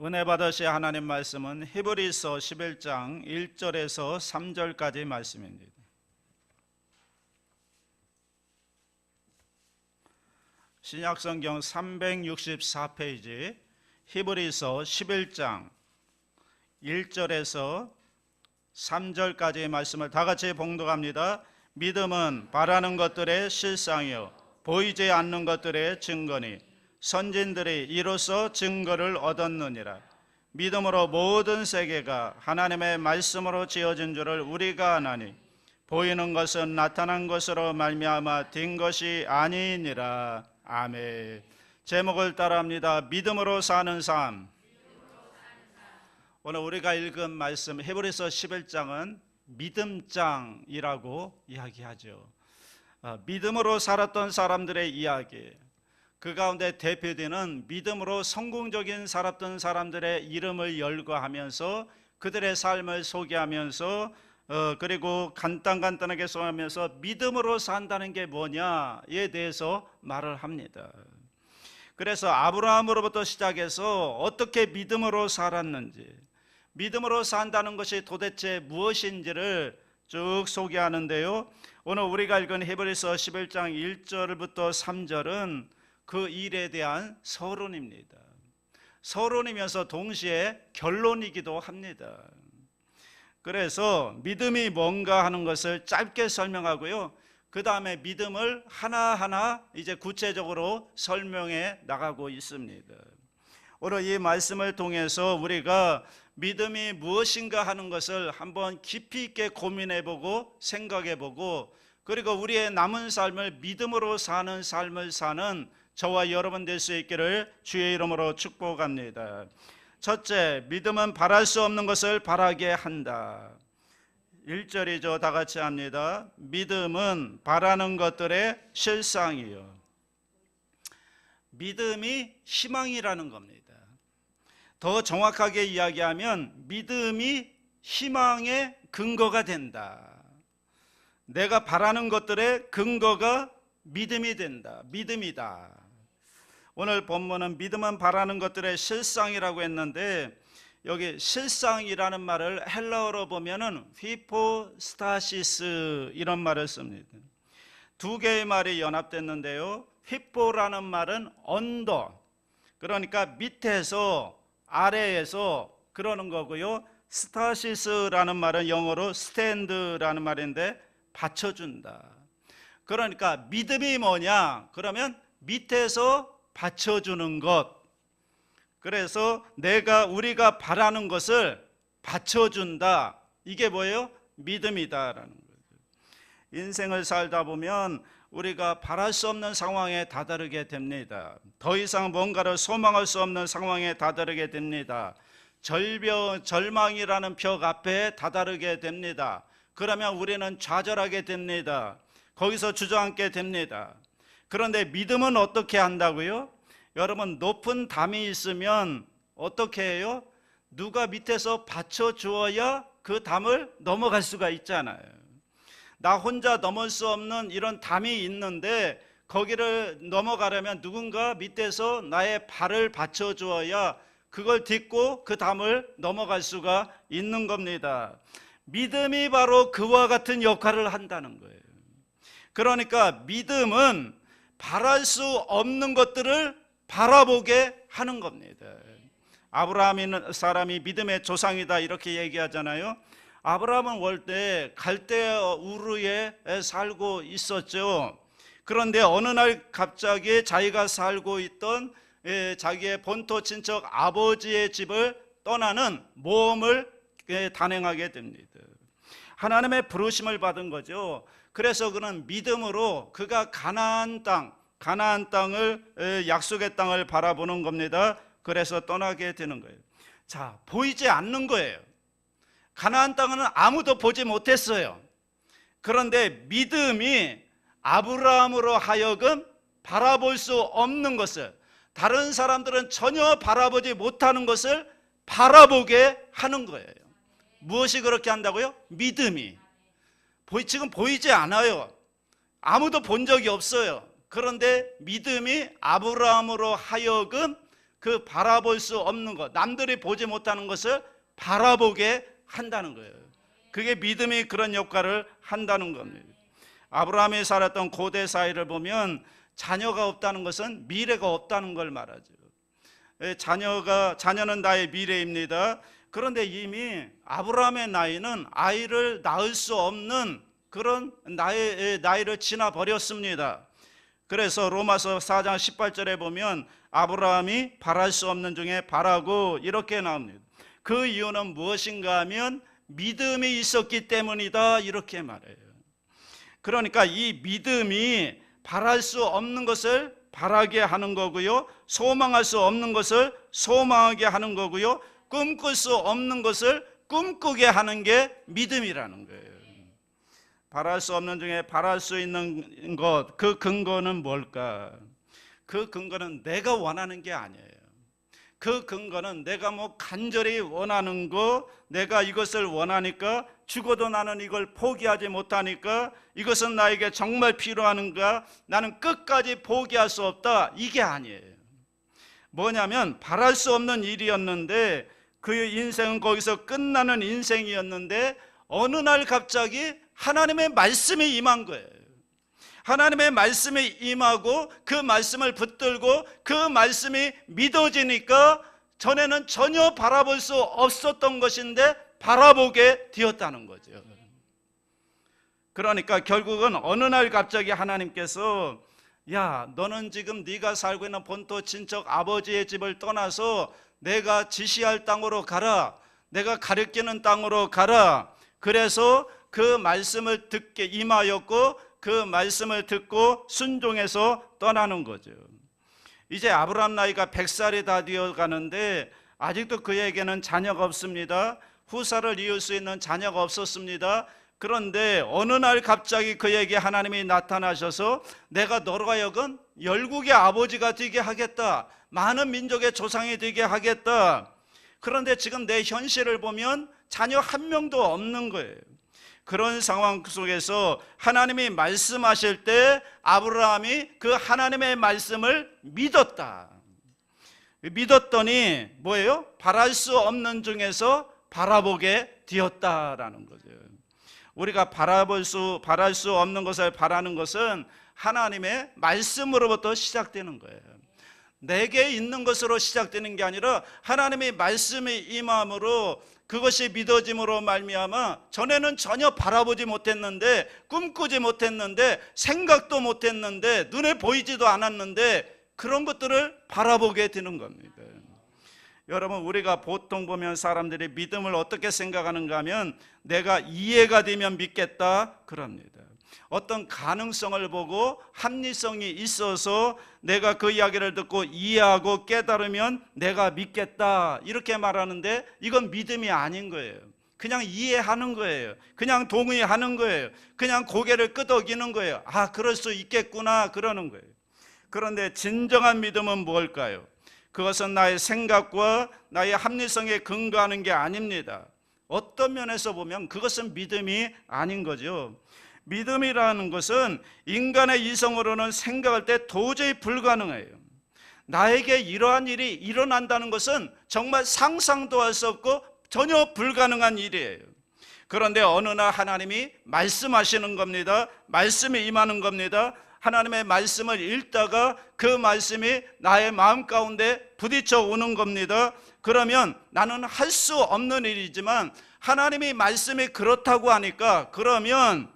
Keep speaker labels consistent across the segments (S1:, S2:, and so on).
S1: 은혜 받으실 하나님 말씀은 히브리서 11장 1절에서 3절까지 말씀입니다. 신약성경 364페이지 히브리서 11장 1절에서 3절까지의 말씀을 다 같이 봉독합니다. 믿음은 바라는 것들의 실상이요 보이지 않는 것들의 증거니 선진들이 이로써 증거를 얻었느니라. 믿음으로 모든 세계가 하나님의 말씀으로 지어진 줄을 우리가 아나니 보이는 것은 나타난 것으로 말미암아 된 것이 아니니라. 아멘. 제목을 따라합니다. 믿음으로 사는 삶. 오늘 우리가 읽은 말씀 히브리서 11장은 믿음장이라고 이야기하죠. 믿음으로 살았던 사람들의 이야기, 그 가운데 대표되는 믿음으로 성공적인 살았던 사람들의 이름을 열거하면서 그들의 삶을 소개하면서 그리고 간단하게 소개하면서 믿음으로 산다는 게 뭐냐에 대해서 말을 합니다. 그래서 아브라함으로부터 시작해서 어떻게 믿음으로 살았는지, 믿음으로 산다는 것이 도대체 무엇인지를 쭉 소개하는데요, 오늘 우리가 읽은 히브리서 11장 1절부터 3절은 그 일에 대한 서론입니다. 서론이면서 동시에 결론이기도 합니다. 그래서 믿음이 뭔가 하는 것을 짧게 설명하고요, 그 다음에 믿음을 하나하나 이제 구체적으로 설명해 나가고 있습니다. 오늘 이 말씀을 통해서 우리가 믿음이 무엇인가 하는 것을 한번 깊이 있게 고민해보고 생각해보고, 그리고 우리의 남은 삶을 믿음으로 사는 삶을 사는 저와 여러분 될 수 있기를 주의 이름으로 축복합니다. 첫째, 믿음은 바랄 수 없는 것을 바라게 한다. 1절이죠. 다 같이 합니다. 믿음은 바라는 것들의 실상이요. 믿음이 희망이라는 겁니다. 더 정확하게 이야기하면 믿음이 희망의 근거가 된다. 내가 바라는 것들의 근거가 믿음이 된다. 믿음이다. 오늘 본문은 믿음은 바라는 것들의 실상이라고 했는데, 여기 실상이라는 말을 헬라어로 보면은 휘포스타시스 이런 말을 씁니다. 두 개의 말이 연합됐는데요, 휘포라는 말은 언더, 그러니까 밑에서 아래에서 그러는 거고요, 스타시스라는 말은 영어로 스탠드라는 말인데 받쳐준다. 그러니까 믿음이 뭐냐? 그러면 밑에서 받쳐주는 것. 그래서 우리가 바라는 것을 받쳐준다. 이게 뭐예요? 믿음이다라는 거죠. 인생을 살다 보면 우리가 바랄 수 없는 상황에 다다르게 됩니다. 더 이상 뭔가를 소망할 수 없는 상황에 다다르게 됩니다. 절망이라는 벽 앞에 다다르게 됩니다. 그러면 우리는 좌절하게 됩니다. 거기서 주저앉게 됩니다. 그런데 믿음은 어떻게 한다고요? 여러분, 높은 담이 있으면 어떻게 해요? 누가 밑에서 받쳐주어야 그 담을 넘어갈 수가 있잖아요. 나 혼자 넘을 수 없는 이런 담이 있는데 거기를 넘어가려면 누군가 밑에서 나의 발을 받쳐주어야 그걸 딛고 그 담을 넘어갈 수가 있는 겁니다. 믿음이 바로 그와 같은 역할을 한다는 거예요. 그러니까 믿음은 바랄 수 없는 것들을 바라보게 하는 겁니다. 아브라함이라는 사람이 믿음의 조상이다 이렇게 얘기하잖아요. 아브라함은 원래 갈대아 우르에 살고 있었죠. 그런데 어느 날 갑자기 자기가 살고 있던 자기의 본토 친척 아버지의 집을 떠나는 모험을 단행하게 됩니다. 하나님의 부르심을 받은 거죠. 그래서 그는 믿음으로 그가 가나안 땅을 약속의 땅을 바라보는 겁니다. 그래서 떠나게 되는 거예요. 자, 보이지 않는 거예요. 가나안 땅은 아무도 보지 못했어요. 그런데 믿음이 아브라함으로 하여금 바라볼 수 없는 것을, 다른 사람들은 전혀 바라보지 못하는 것을 바라보게 하는 거예요. 무엇이 그렇게 한다고요? 믿음이. 지금 보이지 않아요. 아무도 본 적이 없어요. 그런데 믿음이 아브라함으로 하여금 그 바라볼 수 없는 것, 남들이 보지 못하는 것을 바라보게 한다는 거예요. 그게 믿음이 그런 역할을 한다는 겁니다. 아브라함이 살았던 고대 사회를 보면 자녀가 없다는 것은 미래가 없다는 걸 말하죠. 자녀는 나의 미래입니다. 그런데 이미 아브라함의 나이는 아이를 낳을 수 없는 그런 나이를 지나 버렸습니다. 그래서 로마서 4장 18절에 보면 아브라함이 바랄 수 없는 중에 바라고 이렇게 나옵니다. 그 이유는 무엇인가 하면 믿음이 있었기 때문이다, 이렇게 말해요. 그러니까 이 믿음이 바랄 수 없는 것을 바라게 하는 거고요, 소망할 수 없는 것을 소망하게 하는 거고요, 꿈꿀 수 없는 것을 꿈꾸게 하는 게 믿음이라는 거예요. 바랄 수 없는 중에 바랄 수 있는 것, 그 근거는 뭘까? 그 근거는 내가 원하는 게 아니에요. 그 근거는 내가 간절히 원하는 거, 내가 이것을 원하니까 죽어도 나는 이걸 포기하지 못하니까 이것은 나에게 정말 필요한가, 나는 끝까지 포기할 수 없다, 이게 아니에요. 뭐냐면 바랄 수 없는 일이었는데 그 인생은 거기서 끝나는 인생이었는데 어느 날 갑자기 하나님의 말씀이 임한 거예요. 하나님의 말씀이 임하고 그 말씀을 붙들고 그 말씀이 믿어지니까 전에는 전혀 바라볼 수 없었던 것인데 바라보게 되었다는 거죠. 그러니까 결국은 어느 날 갑자기 하나님께서, 야, 너는 지금 네가 살고 있는 본토 친척 아버지의 집을 떠나서 내가 지시할 땅으로 가라, 내가 가르치는 땅으로 가라. 그래서 그 말씀을 듣게 임하였고 그 말씀을 듣고 순종해서 떠나는 거죠. 이제 아브라함 나이가 100살이 다 되어 가는데 아직도 그에게는 자녀가 없습니다. 후사를 이을 수 있는 자녀가 없었습니다. 그런데 어느 날 갑자기 그에게 하나님이 나타나셔서 내가 너로 하여금 열국의 아버지가 되게 하겠다, 많은 민족의 조상이 되게 하겠다. 그런데 지금 내 현실을 보면 자녀 한 명도 없는 거예요. 그런 상황 속에서 하나님이 말씀하실 때 아브라함이 그 하나님의 말씀을 믿었다. 믿었더니 뭐예요? 바랄 수 없는 중에서 바라보게 되었다라는 거죠. 우리가 바랄 수 없는 것을 바라는 것은 하나님의 말씀으로부터 시작되는 거예요. 내게 있는 것으로 시작되는 게 아니라 하나님의 말씀이 임함으로 그것이 믿어짐으로 말미암아 전에는 전혀 바라보지 못했는데, 꿈꾸지 못했는데, 생각도 못했는데, 눈에 보이지도 않았는데 그런 것들을 바라보게 되는 겁니다. 여러분, 우리가 보통 보면 사람들이 믿음을 어떻게 생각하는가 하면 내가 이해가 되면 믿겠다 그럽니다. 어떤 가능성을 보고 합리성이 있어서 내가 그 이야기를 듣고 이해하고 깨달으면 내가 믿겠다, 이렇게 말하는데 이건 믿음이 아닌 거예요. 그냥 이해하는 거예요. 그냥 동의하는 거예요. 그냥 고개를 끄덕이는 거예요. 아, 그럴 수 있겠구나, 그러는 거예요. 그런데 진정한 믿음은 뭘까요? 그것은 나의 생각과 나의 합리성에 근거하는 게 아닙니다. 어떤 면에서 보면 그것은 믿음이 아닌 거죠. 믿음이라는 것은 인간의 이성으로는 생각할 때 도저히 불가능해요. 나에게 이러한 일이 일어난다는 것은 정말 상상도 할 수 없고 전혀 불가능한 일이에요. 그런데 어느 날 하나님이 말씀하시는 겁니다. 말씀이 임하는 겁니다. 하나님의 말씀을 읽다가 그 말씀이 나의 마음 가운데 부딪혀 오는 겁니다. 그러면 나는 할 수 없는 일이지만 하나님이 말씀이 그렇다고 하니까 그러면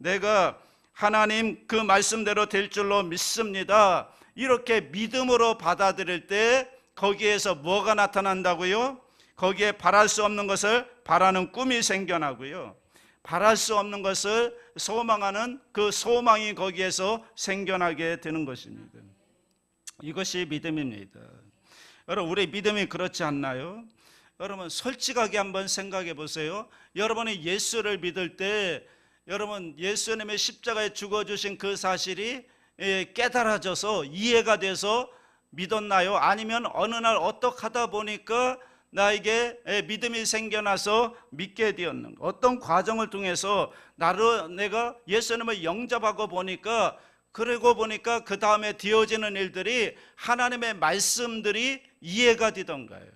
S1: 내가 하나님 그 말씀대로 될 줄로 믿습니다, 이렇게 믿음으로 받아들일 때 거기에서 뭐가 나타난다고요? 거기에 바랄 수 없는 것을 바라는 꿈이 생겨나고요, 바랄 수 없는 것을 소망하는 그 소망이 거기에서 생겨나게 되는 것입니다. 이것이 믿음입니다. 여러분, 우리 믿음이 그렇지 않나요? 여러분, 솔직하게 한번 생각해 보세요. 여러분이 예수를 믿을 때 여러분, 예수님의 십자가에 죽어주신 그 사실이 깨달아져서 이해가 돼서 믿었나요? 아니면 어느 날 어떻게 하다 보니까 나에게 믿음이 생겨나서 믿게 되었는가? 어떤 과정을 통해서 내가 예수님을 영접하고 보니까 그러고 보니까 그 다음에 되어지는 일들이 하나님의 말씀들이 이해가 되던가요?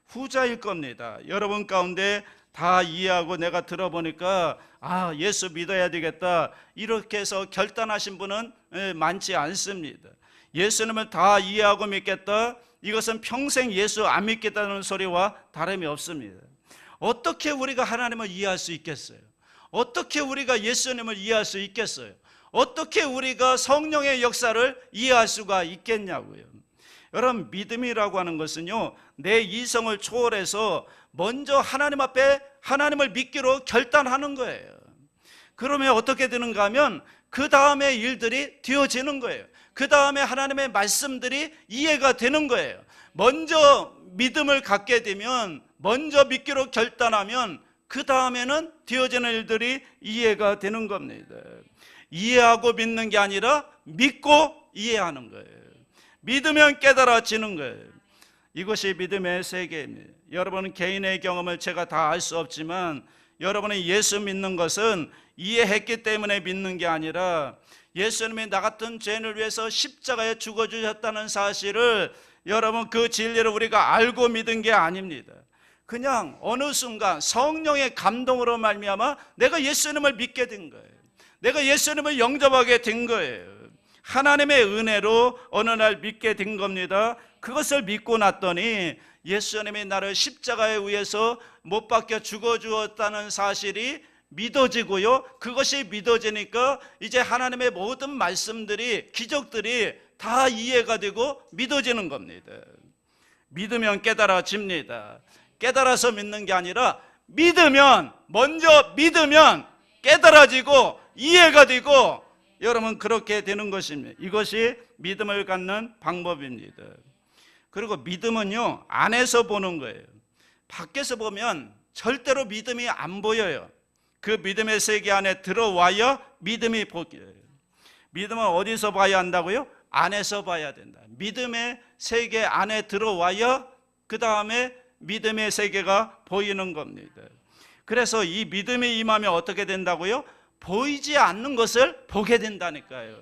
S1: 후자일 겁니다. 여러분 가운데 다 이해하고 내가 들어보니까 예수 믿어야 되겠다 이렇게 해서 결단하신 분은 많지 않습니다. 예수님을 다 이해하고 믿겠다, 이것은 평생 예수 안 믿겠다는 소리와 다름이 없습니다. 어떻게 우리가 하나님을 이해할 수 있겠어요? 어떻게 우리가 예수님을 이해할 수 있겠어요? 어떻게 우리가 성령의 역사를 이해할 수가 있겠냐고요. 여러분, 믿음이라고 하는 것은요, 내 이성을 초월해서 먼저 하나님 앞에 하나님을 믿기로 결단하는 거예요. 그러면 어떻게 되는가 하면 그 다음에 일들이 되어지는 거예요. 그 다음에 하나님의 말씀들이 이해가 되는 거예요. 먼저 믿음을 갖게 되면, 먼저 믿기로 결단하면 그 다음에는 되어지는 일들이 이해가 되는 겁니다. 이해하고 믿는 게 아니라 믿고 이해하는 거예요. 믿으면 깨달아지는 거예요. 이것이 믿음의 세계입니다. 여러분 개인의 경험을 제가 다 알 수 없지만, 여러분이 예수 믿는 것은 이해했기 때문에 믿는 게 아니라 예수님이 나 같은 죄인을 위해서 십자가에 죽어주셨다는 사실을, 여러분 그 진리를 우리가 알고 믿은 게 아닙니다. 그냥 어느 순간 성령의 감동으로 말미암아 내가 예수님을 믿게 된 거예요. 내가 예수님을 영접하게 된 거예요. 하나님의 은혜로 어느 날 믿게 된 겁니다. 그것을 믿고 났더니 예수님이 나를 십자가에 의해서 못 박혀 죽어주었다는 사실이 믿어지고요, 그것이 믿어지니까 이제 하나님의 모든 말씀들이, 기적들이 다 이해가 되고 믿어지는 겁니다. 믿으면 깨달아집니다. 깨달아서 믿는 게 아니라 먼저 믿으면 깨달아지고 이해가 되고, 여러분 그렇게 되는 것입니다. 이것이 믿음을 갖는 방법입니다. 그리고 믿음은요, 안에서 보는 거예요. 밖에서 보면 절대로 믿음이 안 보여요. 그 믿음의 세계 안에 들어와야 믿음이 보여요. 믿음은 어디서 봐야 한다고요? 안에서 봐야 된다. 믿음의 세계 안에 들어와야 그 다음에 믿음의 세계가 보이는 겁니다. 그래서 이 믿음이 임하면 어떻게 된다고요? 보이지 않는 것을 보게 된다니까요.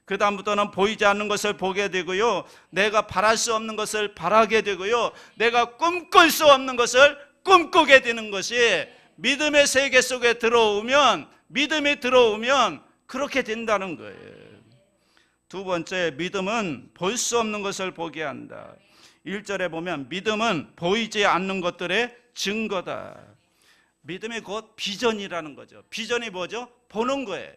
S1: 그 다음부터는 보이지 않는 것을 보게 되고요, 내가 바랄 수 없는 것을 바라게 되고요, 내가 꿈꿀 수 없는 것을 꿈꾸게 되는 것이 믿음의 세계 속에 들어오면, 믿음이 들어오면 그렇게 된다는 거예요. 두 번째, 믿음은 볼 수 없는 것을 보게 한다. 1절에 보면 믿음은 보이지 않는 것들의 증거다. 믿음이 곧 비전이라는 거죠. 비전이 뭐죠? 보는 거예요.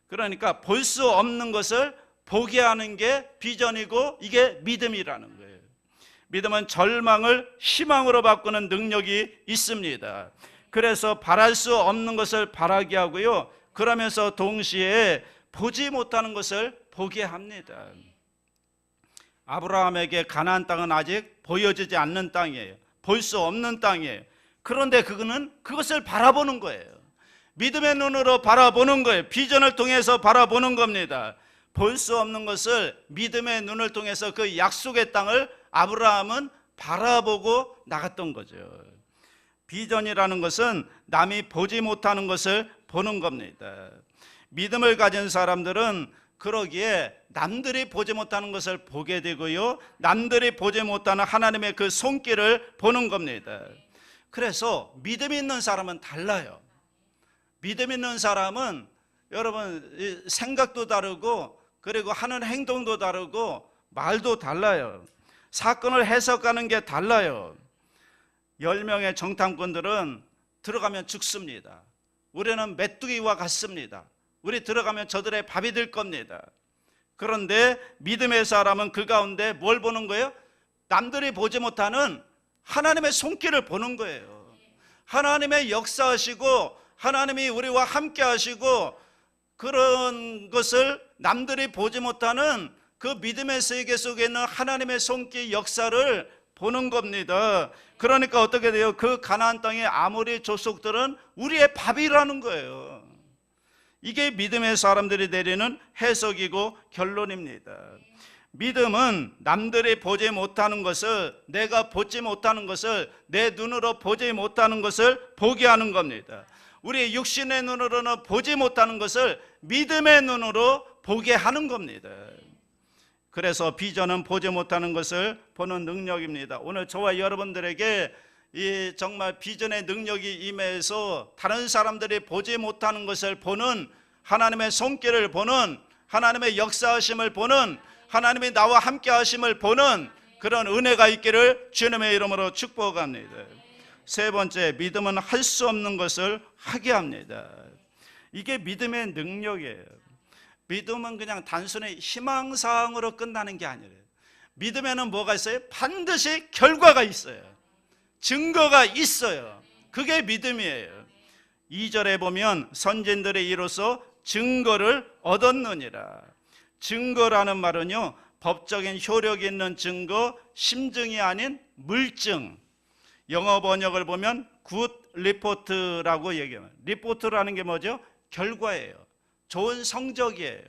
S1: 그러니까 볼 수 없는 것을 보게 하는 게 비전이고, 이게 믿음이라는 거예요. 믿음은 절망을 희망으로 바꾸는 능력이 있습니다. 그래서 바랄 수 없는 것을 바라게 하고요, 그러면서 동시에 보지 못하는 것을 보게 합니다. 아브라함에게 가나안 땅은 아직 보여지지 않는 땅이에요. 볼 수 없는 땅이에요. 그런데 그거는 그것을 바라보는 거예요. 믿음의 눈으로 바라보는 거예요. 비전을 통해서 바라보는 겁니다. 볼 수 없는 것을 믿음의 눈을 통해서 그 약속의 땅을 아브라함은 바라보고 나갔던 거죠. 비전이라는 것은 남이 보지 못하는 것을 보는 겁니다. 믿음을 가진 사람들은 그러기에 남들이 보지 못하는 것을 보게 되고요, 남들이 보지 못하는 하나님의 그 손길을 보는 겁니다. 그래서 믿음 있는 사람은 달라요. 믿음 있는 사람은 여러분 생각도 다르고, 그리고 하는 행동도 다르고, 말도 달라요. 사건을 해석하는 게 달라요. 10명의 정탐꾼들은 들어가면 죽습니다. 우리는 메뚜기와 같습니다. 우리 들어가면 저들의 밥이 될 겁니다. 그런데 믿음의 사람은 그 가운데 뭘 보는 거예요? 남들이 보지 못하는 하나님의 손길을 보는 거예요. 하나님의 역사하시고 하나님이 우리와 함께 하시고, 그런 것을 남들이 보지 못하는 그 믿음의 세계 속에 있는 하나님의 손길 역사를 보는 겁니다. 그러니까 어떻게 돼요? 그 가나안 땅의 아모리 족속들은 우리의 밥이라는 거예요. 이게 믿음의 사람들이 내리는 해석이고 결론입니다. 믿음은 남들이 보지 못하는 것을, 내가 보지 못하는 것을, 내 눈으로 보지 못하는 것을 보게 하는 겁니다. 우리 육신의 눈으로는 보지 못하는 것을 믿음의 눈으로 보게 하는 겁니다. 그래서 비전은 보지 못하는 것을 보는 능력입니다. 오늘 저와 여러분들에게 이 정말 비전의 능력이 임해서 다른 사람들이 보지 못하는 것을 보는, 하나님의 손길을 보는, 하나님의 역사하심을 보는, 하나님이 나와 함께 하심을 보는 그런 은혜가 있기를 주님의 이름으로 축복합니다. 세 번째, 믿음은 할 수 없는 것을 하게 합니다. 이게 믿음의 능력이에요. 믿음은 그냥 단순히 희망사항으로 끝나는 게 아니에요. 믿음에는 뭐가 있어요? 반드시 결과가 있어요. 증거가 있어요. 그게 믿음이에요. 2절에 보면 선진들의 이로써 증거를 얻었느니라. 증거라는 말은요, 법적인 효력이 있는 증거, 심증이 아닌 물증. 영어 번역을 보면 굿 리포트라고 얘기해요. 리포트라는 게 뭐죠? 결과예요. 좋은 성적이에요.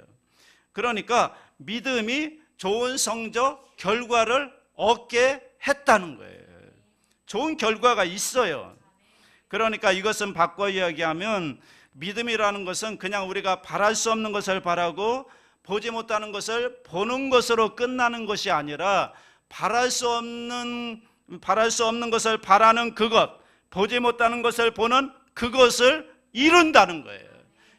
S1: 그러니까 믿음이 좋은 성적, 결과를 얻게 했다는 거예요. 좋은 결과가 있어요. 그러니까 이것은 바꿔 이야기하면 믿음이라는 것은 그냥 우리가 바랄 수 없는 것을 바라고 보지 못하는 것을 보는 것으로 끝나는 것이 아니라 바랄 수 없는 것을 바라는 그것, 보지 못하는 것을 보는 그것을 이룬다는 거예요.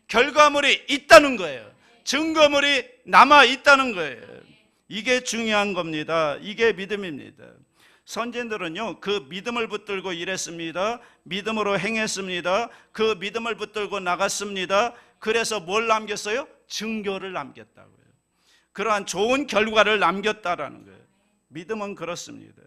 S1: 결과물이 있다는 거예요. 증거물이 남아 있다는 거예요. 이게 중요한 겁니다. 이게 믿음입니다. 선진들은요, 그 믿음을 붙들고 일했습니다. 믿음으로 행했습니다. 그 믿음을 붙들고 나갔습니다. 그래서 뭘 남겼어요? 증거를 남겼다고요. 그러한 좋은 결과를 남겼다라는 거예요. 믿음은 그렇습니다.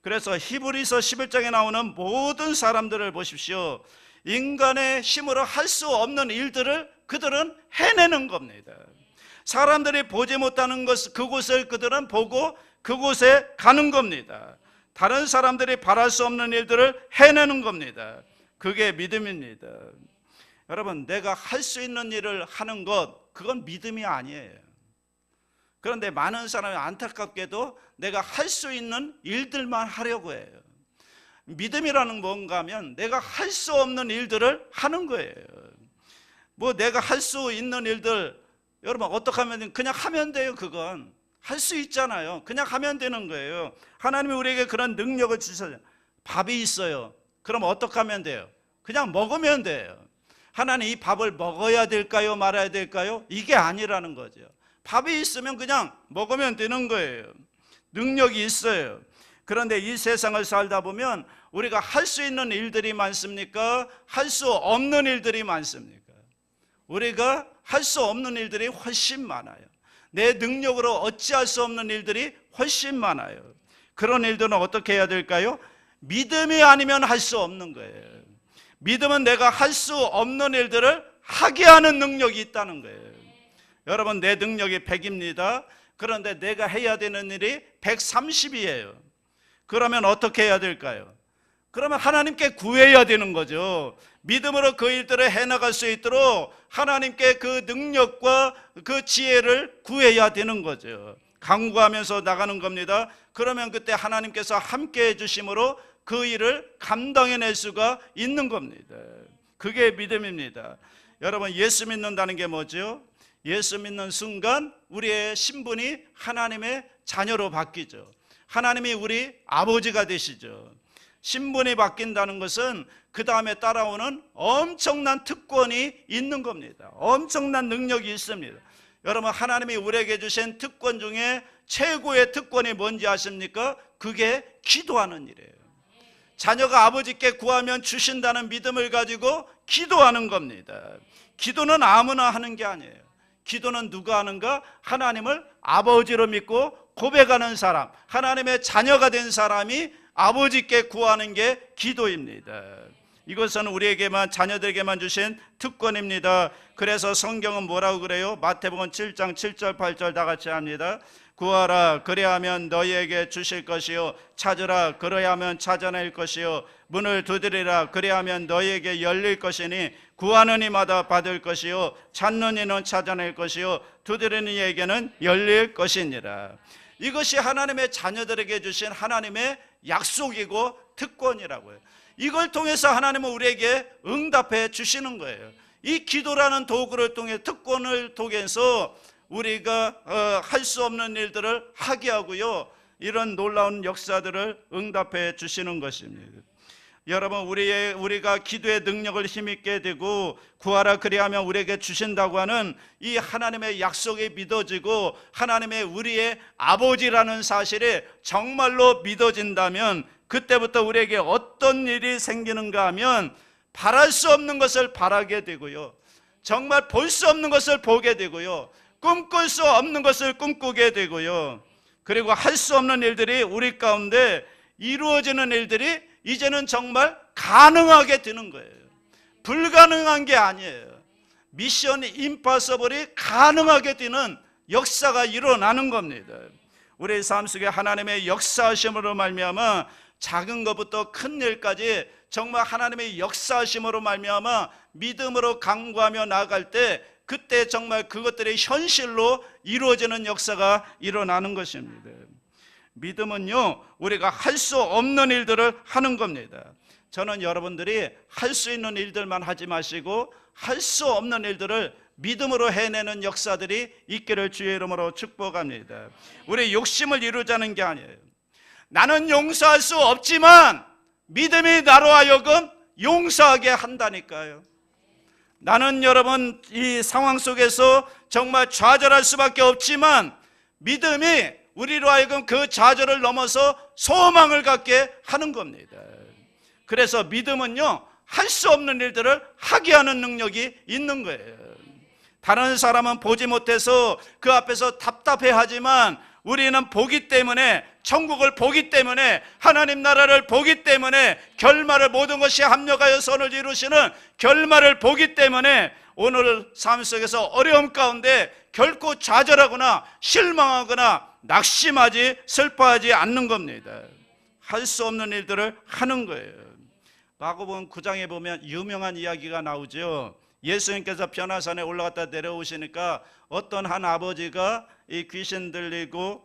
S1: 그래서 히브리서 11장에 나오는 모든 사람들을 보십시오. 인간의 힘으로 할 수 없는 일들을 그들은 해내는 겁니다. 사람들이 보지 못하는 것, 그곳을 그들은 보고 그곳에 가는 겁니다. 다른 사람들이 바랄 수 없는 일들을 해내는 겁니다. 그게 믿음입니다. 여러분, 내가 할 수 있는 일을 하는 것, 그건 믿음이 아니에요. 그런데 많은 사람이 안타깝게도 내가 할 수 있는 일들만 하려고 해요. 믿음이라는 뭔가 하면 내가 할 수 없는 일들을 하는 거예요. 뭐 내가 할 수 있는 일들, 여러분 어떻게 하면, 그냥 하면 돼요. 그건 할 수 있잖아요. 그냥 하면 되는 거예요. 하나님이 우리에게 그런 능력을 주셔요. 밥이 있어요. 그럼 어떻게 하면 돼요? 그냥 먹으면 돼요. 하나님, 이 밥을 먹어야 될까요? 말아야 될까요? 이게 아니라는 거죠. 밥이 있으면 그냥 먹으면 되는 거예요. 능력이 있어요. 그런데 이 세상을 살다 보면 우리가 할 수 있는 일들이 많습니까? 할 수 없는 일들이 많습니까? 우리가 할 수 없는 일들이 훨씬 많아요. 내 능력으로 어찌할 수 없는 일들이 훨씬 많아요. 그런 일들은 어떻게 해야 될까요? 믿음이 아니면 할 수 없는 거예요. 믿음은 내가 할 수 없는 일들을 하게 하는 능력이 있다는 거예요. 여러분, 내 능력이 100입니다. 그런데 내가 해야 되는 일이 130이에요. 그러면 어떻게 해야 될까요? 그러면 하나님께 구해야 되는 거죠. 믿음으로 그 일들을 해나갈 수 있도록 하나님께 그 능력과 그 지혜를 구해야 되는 거죠. 간구하면서 나가는 겁니다. 그러면 그때 하나님께서 함께 해주심으로 그 일을 감당해낼 수가 있는 겁니다. 그게 믿음입니다. 여러분, 예수 믿는다는 게 뭐죠? 예수 믿는 순간 우리의 신분이 하나님의 자녀로 바뀌죠. 하나님이 우리 아버지가 되시죠. 신분이 바뀐다는 것은 그 다음에 따라오는 엄청난 특권이 있는 겁니다. 엄청난 능력이 있습니다. 여러분, 하나님이 우리에게 주신 특권 중에 최고의 특권이 뭔지 아십니까? 그게 기도하는 일이에요. 자녀가 아버지께 구하면 주신다는 믿음을 가지고 기도하는 겁니다. 기도는 아무나 하는 게 아니에요. 기도는 누가 하는가? 하나님을 아버지로 믿고 고백하는 사람, 하나님의 자녀가 된 사람이 아버지께 구하는 게 기도입니다. 이것은 우리에게만, 자녀들에게만 주신 특권입니다. 그래서 성경은 뭐라고 그래요? 마태복음 7장 7절 8절 다 같이 합니다. 구하라 그리하면 너희에게 주실 것이요, 찾으라 그리하면 찾아낼 것이요, 문을 두드리라 그리하면 너희에게 열릴 것이니 구하는 이마다 받을 것이요, 찾는 이는 찾아낼 것이요, 두드리는 이에게는 열릴 것이니라. 이것이 하나님의 자녀들에게 주신 하나님의 약속이고 특권이라고요. 이걸 통해서 하나님은 우리에게 응답해 주시는 거예요. 이 기도라는 도구를 통해, 특권을 통해서 우리가 할 수 없는 일들을 하게 하고요, 이런 놀라운 역사들을 응답해 주시는 것입니다. 여러분, 우리가 기도의 능력을 힘있게 되고 구하라 그리하면 우리에게 주신다고 하는 이 하나님의 약속이 믿어지고 하나님의 우리의 아버지라는 사실이 정말로 믿어진다면 그때부터 우리에게 어떤 일이 생기는가 하면 바랄 수 없는 것을 바라게 되고요, 정말 볼 수 없는 것을 보게 되고요, 꿈꿀 수 없는 것을 꿈꾸게 되고요, 그리고 할 수 없는 일들이 우리 가운데 이루어지는 일들이 이제는 정말 가능하게 되는 거예요. 불가능한 게 아니에요. 미션 임파서블이 가능하게 되는 역사가 일어나는 겁니다. 우리의 삶 속에 하나님의 역사하심으로 말미암아 작은 것부터 큰 일까지 정말 하나님의 역사하심으로 말미암아 믿음으로 간구하며 나아갈 때 그때 정말 그것들이 현실로 이루어지는 역사가 일어나는 것입니다. 믿음은요, 우리가 할 수 없는 일들을 하는 겁니다. 저는 여러분들이 할 수 있는 일들만 하지 마시고 할 수 없는 일들을 믿음으로 해내는 역사들이 있기를 주의 이름으로 축복합니다. 우리 욕심을 이루자는 게 아니에요. 나는 용서할 수 없지만 믿음이 나로 하여금 용서하게 한다니까요. 나는 여러분 이 상황 속에서 정말 좌절할 수밖에 없지만 믿음이 우리로 하여금 그 좌절을 넘어서 소망을 갖게 하는 겁니다. 그래서 믿음은요, 할 수 없는 일들을 하게 하는 능력이 있는 거예요. 다른 사람은 보지 못해서 그 앞에서 답답해하지만 우리는 보기 때문에, 천국을 보기 때문에, 하나님 나라를 보기 때문에, 결말을, 모든 것이 합력하여 선을 이루시는 결말을 보기 때문에 오늘 삶 속에서 어려움 가운데 결코 좌절하거나 실망하거나 낙심하지, 슬퍼하지 않는 겁니다. 할 수 없는 일들을 하는 거예요. 마가복음 9장에 보면 유명한 이야기가 나오죠. 예수님께서 변화산에 올라갔다 내려오시니까 어떤 한 아버지가 이 귀신 들리고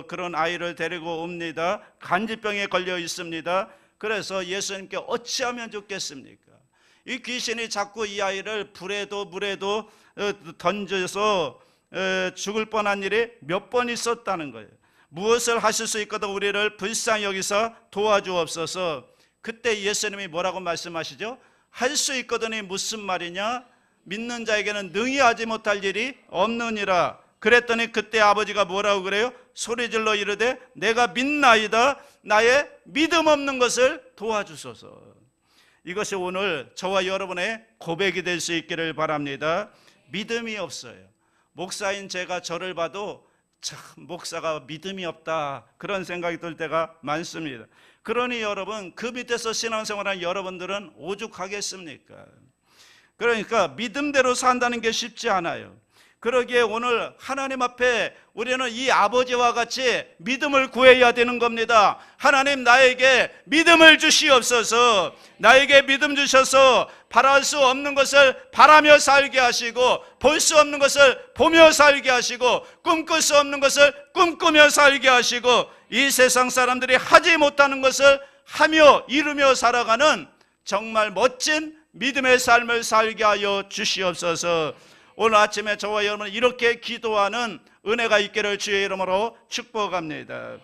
S1: 그런 아이를 데리고 옵니다. 간질병에 걸려 있습니다. 그래서 예수님께 어찌하면 좋겠습니까? 이 귀신이 자꾸 이 아이를 불에도 물에도 던져서 죽을 뻔한 일이 몇 번 있었다는 거예요. 무엇을 하실 수 있거든 우리를 불쌍히 여기서 도와주옵소서. 그때 예수님이 뭐라고 말씀하시죠? 할 수 있거든이 무슨 말이냐? 믿는 자에게는 능히 하지 못할 일이 없느니라. 그랬더니 그때 아버지가 뭐라고 그래요? 소리질러 이르되 내가 믿나이다. 나의 믿음 없는 것을 도와주소서. 이것이 오늘 저와 여러분의 고백이 될 수 있기를 바랍니다. 믿음이 없어요. 목사인 제가 저를 봐도 참 목사가 믿음이 없다 그런 생각이 들 때가 많습니다. 그러니 여러분, 그 밑에서 신앙생활하는 여러분들은 오죽하겠습니까? 그러니까 믿음대로 산다는 게 쉽지 않아요. 그러기에 오늘 하나님 앞에 우리는 이 아버지와 같이 믿음을 구해야 되는 겁니다. 하나님, 나에게 믿음을 주시옵소서. 나에게 믿음 주셔서 바랄 수 없는 것을 바라며 살게 하시고, 볼 수 없는 것을 보며 살게 하시고, 꿈꿀 수 없는 것을 꿈꾸며 살게 하시고, 이 세상 사람들이 하지 못하는 것을 하며 이루며 살아가는 정말 멋진 믿음의 삶을 살게 하여 주시옵소서. 오늘 아침에 저와 여러분 이렇게 기도하는 은혜가 있기를 주의 이름으로 축복합니다.